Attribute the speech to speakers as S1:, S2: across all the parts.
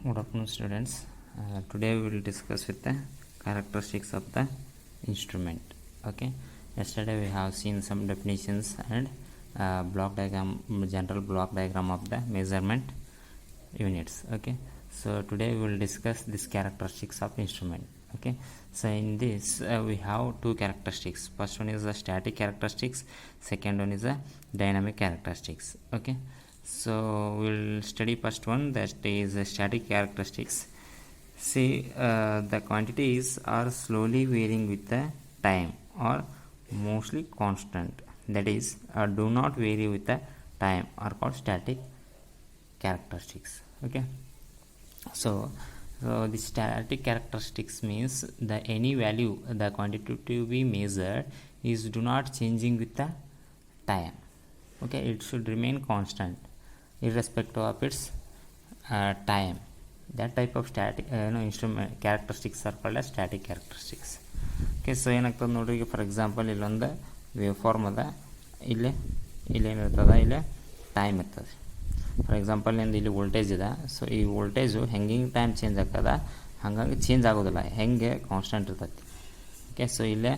S1: Good afternoon, students. Today we will discuss with the characteristics of the instrument. Okay. Yesterday we have seen some definitions and block diagram, general block diagram of the measurement units. Okay. So today we will discuss this characteristics of instrument. Okay. So in this we have two characteristics. First one is the static characteristics. Second one is the dynamic characteristics. Okay. So we'll study first one, that is static characteristics. See, the quantities are slowly varying with the time or mostly constant, that is do not vary with the time, are called static characteristics. Okay. So the static characteristics means the any value, the quantity to be measured is do not changing with the time. Okay, it should remain constant irrespective of its time. That type of static instrument characteristics are called as static characteristics. Okay, so ಏನಾಗ್ತದೆ ನೋಡ್ರಿ, ಈಗ for example ಇಲ್ಲೊಂದು wave form ಅದ, ಇಲ್ಲೇನಿರ್ತದೆ, ಇಲ್ಲೇ time ಇರ್ತದೆ. For example ನಿಂದು ಇಲ್ಲಿ voltage ಇದೆ. ಸೊ ಈ ವೋಲ್ಟೇಜು ಹೆಂಗೆ ಟೈಮ್ ಚೇಂಜ್ ಆಗ್ತದ, ಹಾಗಾಗಿ ಚೇಂಜ್ ಆಗೋದಿಲ್ಲ, ಹೆಂಗೆ ಕಾನ್ಸ್ಟೆಂಟ್ ಇರ್ತೈತಿ. ಓಕೆ, ಸೊ ಇಲ್ಲೇ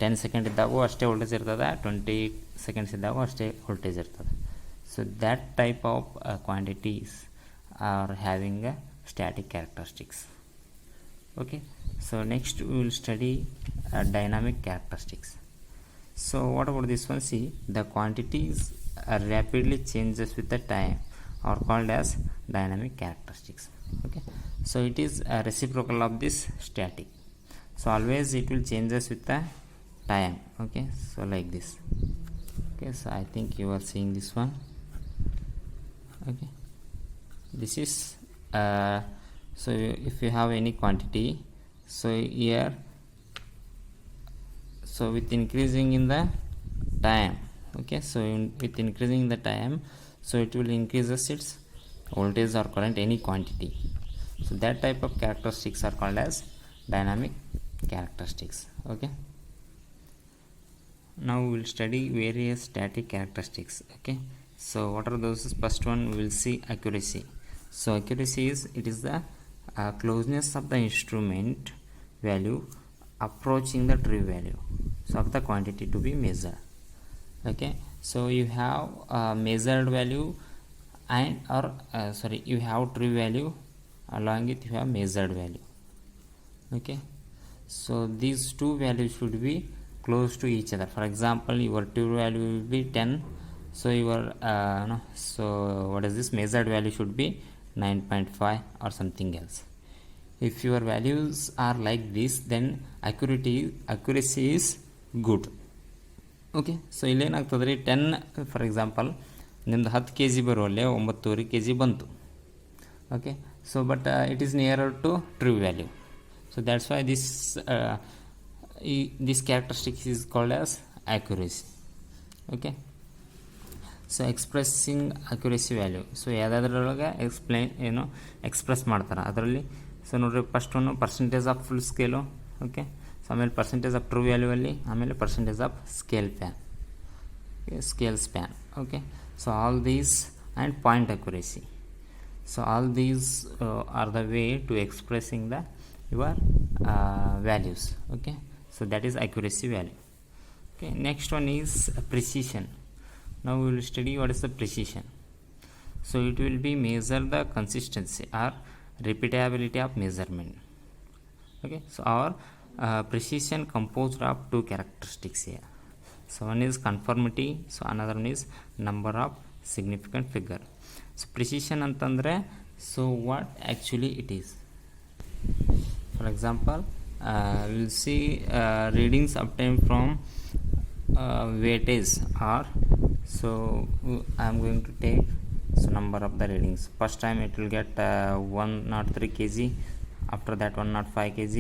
S1: 10 ಸೆಕೆಂಡ್ ಇದ್ದಾಗೂ ಅಷ್ಟೇ ವೋಲ್ಟೇಜ್ ಇರ್ತದೆ, 20 ಸೆಕೆಂಡ್ಸ್ ಇದ್ದಾಗೂ ಅಷ್ಟೇ ವೋಲ್ಟೇಜ್ ಇರ್ತದೆ. So that type of quantities are having a static characteristics. Okay, so next we will study dynamic characteristics. So what about this one? See, the quantities rapidly changes with the time are called as dynamic characteristics. Okay, so it is a reciprocal of this static. So always it will changes with the time. Okay, so like this. Okay, so I think you are seeing this one. Okay, this is so if you have any quantity, so here, so with increasing in the time, okay, so with increasing the time, so it will increases its voltage or current, any quantity. So that type of characteristics are called as dynamic characteristics. Okay, now we will study various static characteristics. Okay, so what are those? First one we will see accuracy. So accuracy is, it is the closeness of the instrument value approaching the true value, so of the quantity to be measured. Okay, so you have measured value and or you have true value, along with you have measured value. Okay, so these two values should be close to each other. For example, your true value will be 10, so your so what is this, measured value should be 9.5 or something else. If your values are like this, then accuracy is good. Okay, so ಇಲ್ಲೇನಾಗ್ತದೆ ರೀ, 10 for example ನಿಮ್ದು 10 kg ಬರುವಲ್ಲೇ 9.5 kg ಬಂತು. Okay, so but it is nearer to true value. So that's why this characteristic is called as accuracy. Okay, so expressing accuracy value, so ಯಾವುದಾದ್ರೊಳಗೆ express ಮಾಡ್ತಾರೆ ಅದರಲ್ಲಿ. So ನೋಡಿರಿ, first one percentage of full scale. Okay, so ಆಮೇಲೆ percentage of true value ಅಲ್ಲಿ, ಆಮೇಲೆ percentage of scale span. Okay, so all these and point accuracy. So all these are the way to expressing the your values. Okay, so that is accuracy value. Okay, next one is precision. Now we will study what is the precision. So it will be measure the consistency or repeatability of measurement. Okay, so our precision composed of two characteristics here. So one is conformity, so another one is number of significant figure. So precision antandre, so what actually it is. For example, we'll see readings obtained from weightage, or so I am going to take number of the readings. First time it will get 103 kg, after that 105 kg,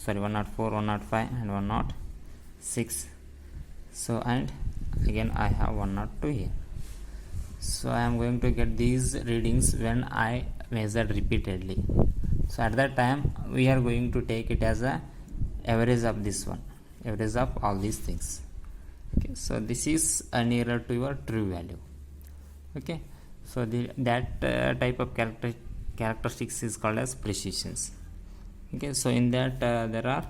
S1: 104, 105 and 106. So and again I have 102 here. So I am going to get these readings when I measured repeatedly. So at that time we are going to take it as a average of this one, average of all these things. Okay, so this is nearer to your true value. Okay, so that type of characteristics is called as precisions. Okay, so in that there are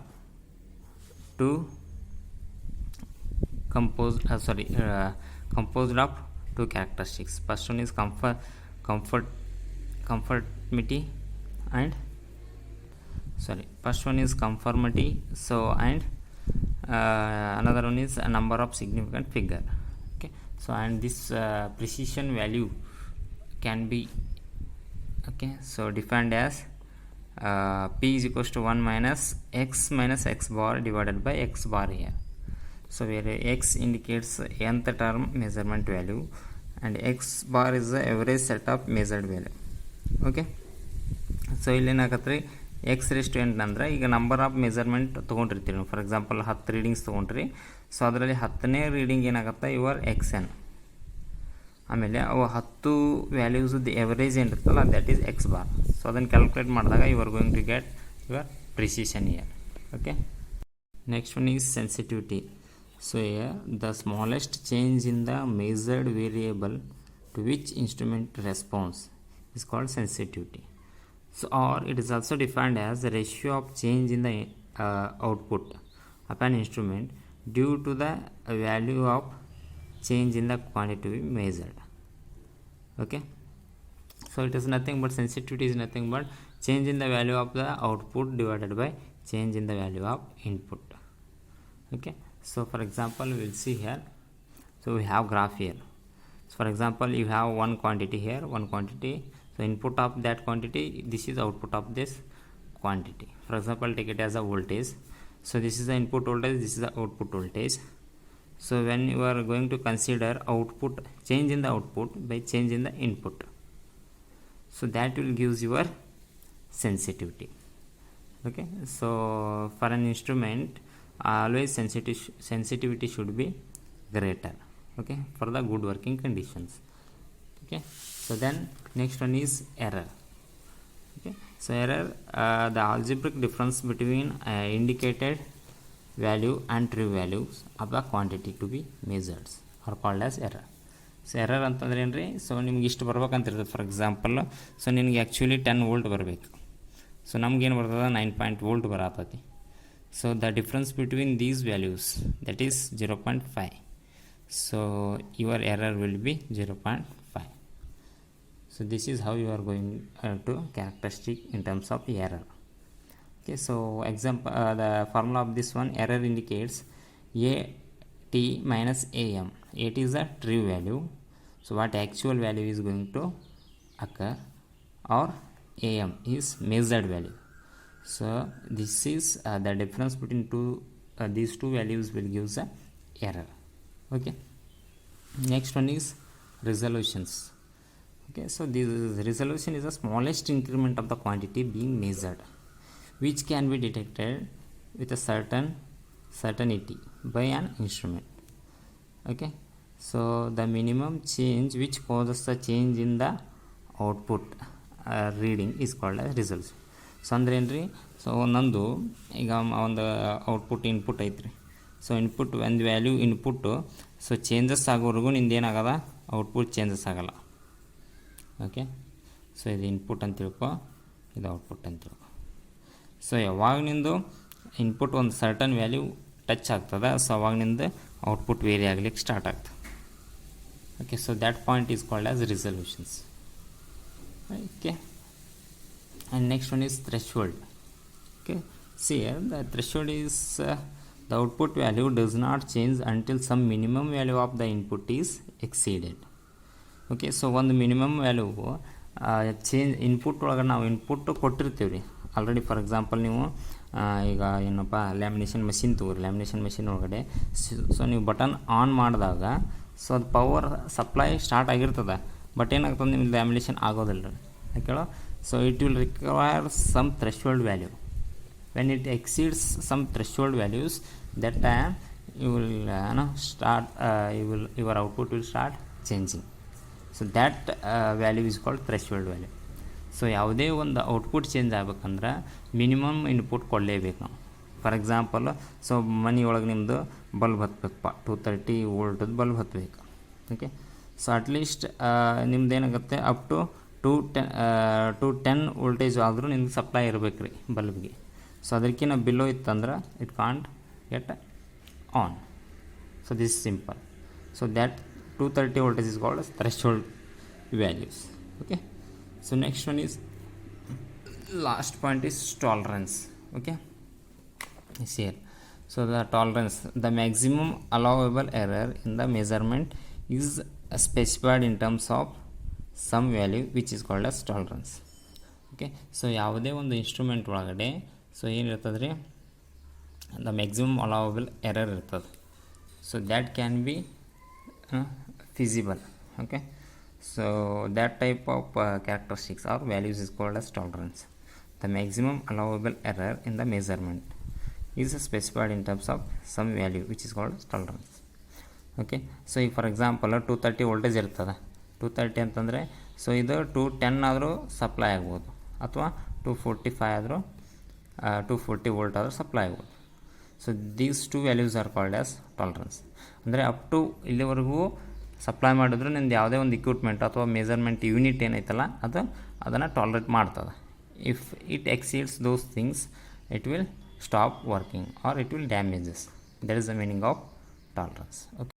S1: two composed of two characteristics. First one is conformity and first one is conformity, so and another one is a number of significant figure. Okay, so and this precision value can be defined as p is equals to 1 minus x bar divided by x bar here. So where x indicates nth term measurement value and x bar is the average set of measured value. Okay, so ಇಲ್ಲಿ ಏನಾಗತ್ತೆ X rest ಅಂದ್ರೆ ಈಗ number of measurement ತೊಗೊಂಡಿರ್ತೀರಿ ನೀವು. For example 10 readings ತೊಗೊಂಡ್ರಿ. So ಅದರಲ್ಲಿ 10ನೇ reading ಏನಾಗುತ್ತೆ ಯುವರ್ ಎಕ್ಸ್ ಎನ್, ಆಮೇಲೆ ಅವು 10 ವ್ಯಾಲ್ಯೂಸ್ದು ಎವರೇಜ್ ಏನಿರ್ತಲ್ಲ that is X bar. So ಅದನ್ನು ಕ್ಯಾಲ್ಕುಲೇಟ್ ಮಾಡಿದಾಗ you are going to get your precision here. Okay, next one is sensitivity. So here the smallest change in the measured variable to which instrument responds is called sensitivity. So or it is also defined as the ratio of change in the output of an instrument due to the value of change in the quantity measured. Okay, so it is nothing but sensitivity is nothing but change in the value of the output divided by change in the value of input. Okay, so for example we will see here. So we have graph here. So for example you have one quantity here, one quantity. So input of that quantity, this is output of this quantity. For example take it as a voltage. So this is the input voltage, this is the output voltage. So when you are going to consider output, change in the output by change in the input, so that will gives your sensitivity. Okay, so for an instrument always sensitivity should be greater, okay, for the good working conditions. Okay, so then next one is error. Okay, so error, the algebraic difference between indicated value and true values of the quantity to be measured are called as error. So error ಅಂತಂದ್ರೆ ಏನು ರೀ, so ನಿಮ್ಗೆ ಇಷ್ಟು ಬರ್ಬೇಕಂತಿರ್ತದೆ. For example so ನಿನಗೆ actually 10 volt ಬರಬೇಕು. So ನಮ್ಗೇನು ಬರ್ತದೆ 9 volt ಬರತ್ತತಿ. So the difference between these values, that is 0.5. So your error will be 0.5. So this is how you are going to characteristic in terms of error. Okay, so example, the formula of this one, error indicates at minus am. At is the true value, so what actual value is going to occur, or am is measured value. So this is the difference between these two values will give the error. Okay, next one is resolutions. Okay, so this resolution is the smallest increment of the quantity being measured, which can be detected with a certainty by an instrument. Okay, so the minimum change which causes the change in the output reading is called as resolution. So ಅಂದ್ರೆ ಏನು ರೀ, so ನಂದು ಈಗ ಒಂದು output input ಐತ್ರಿ. So input ಒಂದು value input so changes ಆಗೋವರೆಗೂ ನಿಂದು ಏನಾಗದ ಔಟ್ಪುಟ್ ಚೇಂಜಸ್ ಆಗಲ್ಲ. ಓಕೆ, ಸೊ ಇದು ಇನ್ಪುಟ್ ಅಂತ ತಿಳ್ಕೊ, ಇದು ಔಟ್ಪುಟ್ ಅಂತ ತಿಳ್ಕೊ. ಸೊ ಯಾವಾಗ ನಿಂದು ಇನ್ಪುಟ್ ಒಂದು ಸರ್ಟನ್ ವ್ಯಾಲ್ಯೂ ಟಚ್ ಆಗ್ತದೆ, ಸೊ ಅವಾಗ ನಿಂದು ಔಟ್ಪುಟ್ ವೇರಿ ಆಗ್ಲಿಕ್ಕೆ ಸ್ಟಾರ್ಟ್ ಆಗ್ತದೆ. Okay, so that point is called as resolutions. Okay, and next one is threshold. Okay, see here the threshold is the output value does not change until some minimum value of the input is exceeded. Okay, so ಒಂದು minimum value change input ಒಳಗೆ ನಾವು input ಕೊಟ್ಟಿರ್ತೀವಿ ರೀ already. For example ನೀವು ಈಗ ಏನಪ್ಪ lamination machine ತಗೋರಿ, lamination machine ಒಳಗಡೆ ಸೊ ನೀವು ಬಟನ್ ಆನ್ ಮಾಡಿದಾಗ ಸೊ ಅದು ಪವರ್ ಸಪ್ಲೈ ಸ್ಟಾರ್ಟ್ ಆಗಿರ್ತದೆ, ಬಟ್ ಏನಾಗ್ತದೆ ನಿಮ್ಗೆ ಲ್ಯಾಮಿನೇಷನ್ ಆಗೋದಿಲ್ಲ ರೀ. ಯಾಕೇಳೋ, so it will require some threshold value. When it exceeds some threshold values, that time you will your output will start changing. So that value is called threshold value. So ಯಾವುದೇ ಒಂದು output change ಆಗ್ಬೇಕಂದ್ರೆ minimum input ಕೊಡಲೇಬೇಕು ನಾವು. For example so ಮನೆಯೊಳಗೆ ನಿಮ್ಮದು bulb ಹತ್ಬೇಕಪ್ಪ, 230 ವೋಲ್ಟದ bulb ಹತ್ಬೇಕು. ಓಕೆ, ಸೊ ಅಟ್ಲೀಸ್ಟ್ ನಿಮ್ದು ಏನಾಗುತ್ತೆ ಅಪ್ ಟು 210 ವೋಲ್ಟೇಜ್ ಆದರೂ ನಿಮ್ಗೆ ಸಪ್ಲೈ ಇರಬೇಕು ರೀ ಬಲ್ಬ್ಗೆ. ಸೊ ಅದಕ್ಕಿಂತ ಬಿಲೋ ಇತ್ತಂದ್ರೆ it can't get on. So this simple. So that 230 voltage is called as threshold values. Okay. So next one is, last point is tolerance. Okay. It's here. So the tolerance, the maximum allowable error in the measurement is specified in terms of some value which is called as tolerance. Okay. So ಯಾವುದೇ ಒಂದು instrument ಒಳಗಡೆ so ಏನಿರ್ತದೆ ರೀ, the maximum ಅಲೌವಬಲ್ error ಇರ್ತದೆ. So that can be feasible. Okay. So that type of characteristics or values is called as tolerance. The maximum allowable error in the measurement is specified in terms of some value which is called as tolerance. Okay. So ಈಗ for example 230 voltage ಇರ್ತದೆ. 230 ಅಂತಂದರೆ so ಇದು 210 ಆದರೂ supply ಆಗ್ಬೋದು, ಅಥವಾ 245 ಆದರೂ 240 volt ಆದರೂ supply ಆಗ್ಬೋದು. So these two values are called as tolerance. ಅಂದರೆ ಅಪ್ ಟು ಇಲ್ಲಿವರೆಗೂ ಸಪ್ಲೈ ಮಾಡಿದ್ರು ನಿಂದು ಯಾವುದೇ ಒಂದು ಇಕ್ವಿಪ್ಮೆಂಟ್ ಅಥವಾ ಮೆಜರ್ಮೆಂಟ್ ಯೂನಿಟ್ ಏನೈತಲ್ಲ ಅದನ್ನು ಟಾಲರೇಟ್ ಮಾಡ್ತದೆ. If it exceeds those things it will stop working or it will damages. That is the meaning of tolerance. Okay.